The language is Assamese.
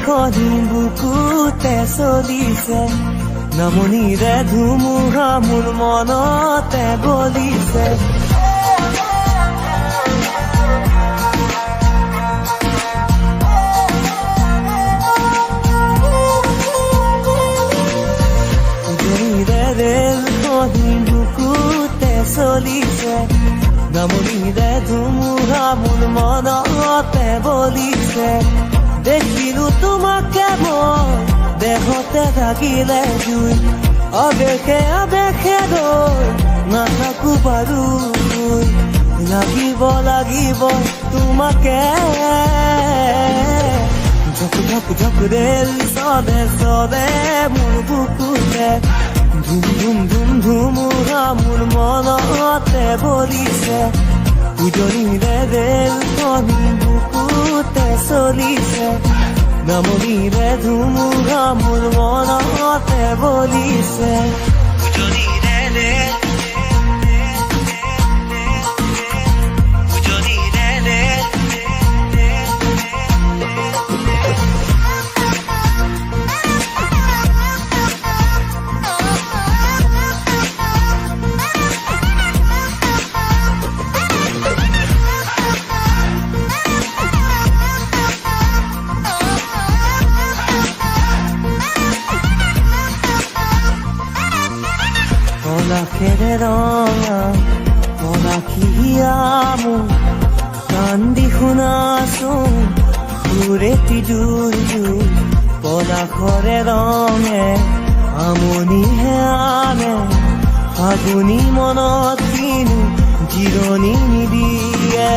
খনি বুকুতে চলিছে নামনিৰে ধুমুহা মোৰ মনতে বলিছে বুকুতে চলিছে নামনিৰে ধুমুহা মোৰ মনতে বলিছে দেখিলো তোমাকে মই দেহতে থাকিলে জুই আবেশে আবেশে গৈ নাথাকো বাৰু লাগিব তোমাকে ঝক ৰেল চলে মোৰ বুকুতে ধুমুহা মোৰ মনতে বলিছে উজনিৰে ৰেলখনি বুকুতে চলিছে নামনিৰে ধুমুহা মোৰ মনতে বলিছে পলাশেৰে ৰঙা পলাশিয়ামো কান্দি শুনাচোন সুৰেতি জুৰ পলাশৰে ৰঙে আমনিহে আনে ফাগুনি মনত কিনো জিৰণি নিদিয়ে